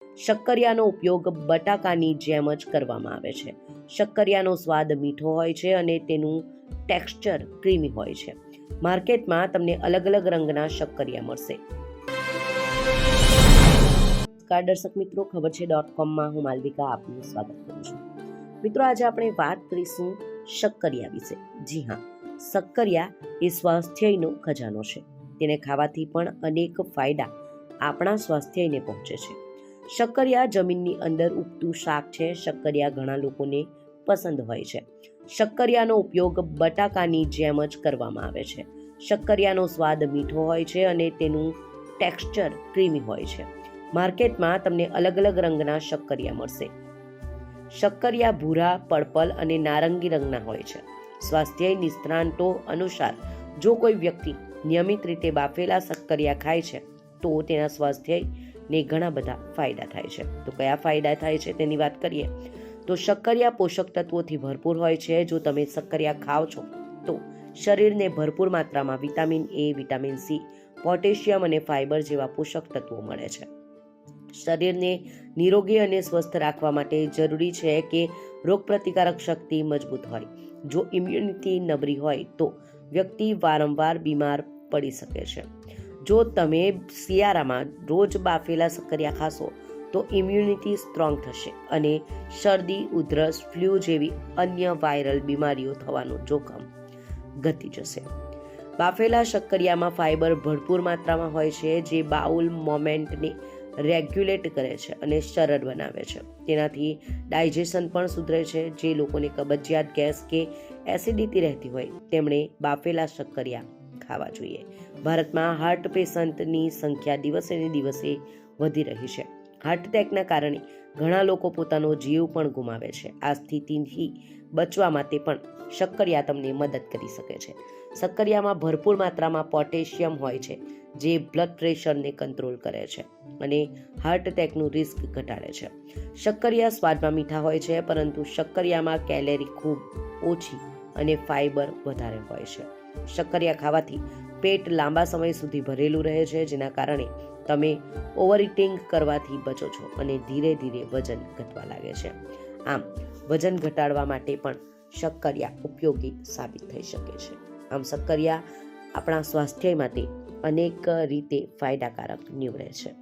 શક્કરિયાનો ઉપયોગ બટાકાની જેમ જ કરવામાં આવે છે. શક્કરિયાનો સ્વાદ મીઠો હોય છે અને તેનું ટેક્સચર ક્રીમી હોય છે. માર્કેટમાં તમને અલગ અલગ રંગના શક્કરિયા મળશે. નમસ્કાર દર્શક મિત્રો, ખબર છે .com હું માલવિકા આપનું સ્વાગત કરું છું. મિત્રો, આજે આપણે વાત કરીશું શક્કરિયા વિશે. જી હા, શક્કરિયા એ સ્વાસ્થ્યનો ખજાનો છે. તેને ખાવાથી પણ અનેક ફાયદા આપણા સ્વાસ્થ્યને પહોંચે છે. શક્કરિયા જમીનની અંદર ઉગતું શાક છે. શક્કરિયા ઘણા લોકોને પસંદ હોય છે. શક્કરિયાનો ઉપયોગ બટાકાની જેમ જ કરવામાં આવે છે. શક્કરિયાનો સ્વાદ મીઠો હોય છે અને તેનું ટેક્સચર ક્રીમી હોય છે. માર્કેટમાં તમને અલગ અલગ રંગના શક્કરિયા મળશે. શક્કરિયા ભૂરા, પર્પલ અને નારંગી રંગના હોય છે. સ્વાસ્થ્ય નિષ્ણાતો અનુસાર જો કોઈ વ્યક્તિ નિયમિત રીતે બાફેલા શક્કરિયા ખાય છે તો તેના સ્વાસ્થ્યને ઘણા બધા ફાયદા થાય છે. તો કયા ફાયદા થાય છે તેની વાત કરીએ તો શક્કરિયા પોષક તત્વોથી ભરપૂર હોય છે. જો તમે શક્કરિયા ખાઓ છો તો શરીરને ભરપૂર માત્રામાં vitamin A, vitamin C, potassium અને ફાઇબર જેવા પોષક તત્વો મળે છે. શરીરને નિરોગી અને સ્વસ્થ રાખવા માટે જરૂરી છે કે રોગપ્રતિકારક શક્તિ મજબૂત હોય. જો ઇમ્યુનિટી નબળી હોય તો વ્યક્તિ વારંવાર બીમાર પડી શકે છે. જો તમે શિયાળામાં રોજ બાફેલા શક્કરિયા ખાશો તો ઇમ્યુનિટી સ્ટ્રોંગ થશે અને શરદી, ઉધરસ, ફ્લૂ જેવી અન્ય વાયરલ બીમારીઓ થવાનું જોખમ ઘટી જશે. બાફેલા શક્કરિયામાં ફાઇબર ભરપૂર માત્રામાં હોય છે, જે બાઉલ મોમેન્ટને રેગ્યુલેટ કરે છે અને સરળ બનાવે છે. તેનાથી ડાયજેશન પણ સુધરે છે. જે લોકોને કબજિયાત, ગેસ કે એસિડિટી રહેતી હોય તેમણે બાફેલા શક્કરિયા ખાવા જોઈએ. ભારતમાં હાર્ટ પેશન્ટની સંખ્યા દિવસે ને દિવસે વધી રહી છે. હાર્ટ એટેકના કારણે ઘણા લોકો પોતાનો જીવ પણ ગુમાવે છે. આ સ્થિતિથી બચવા માટે પણ શક્કરિયા તમને મદદ કરી શકે છે. શક્કરિયામાં ભરપૂર માત્રામાં પોટેશિયમ હોય છે, જે બ્લડ પ્રેશરને કંટ્રોલ કરે છે અને હાર્ટ એટેકનું રિસ્ક ઘટાડે છે. શક્કરિયા સ્વાદમાં મીઠા હોય છે, પરંતુ શક્કરિયામાં કેલેરી ખૂબ ઓછી અને ફાઇબર વધારે હોય છે. શક્કરિયા ખાવાથી પેટ લાંબા સમય સુધી ભરેલું રહે છે, જેના કારણે તમે ઓવર ઇટિંગ કરવાથી બચો છો અને ધીરે ધીરે વજન ઘટવા લાગે છે. આમ વજન ઘટાડવા માટે પણ શક્કરિયા ઉપયોગી સાબિત થઈ શકે છે. આમ શક્કરિયા આપણા સ્વાસ્થ્ય માટે અનેક રીતે ફાયદાકારક નીવડે છે.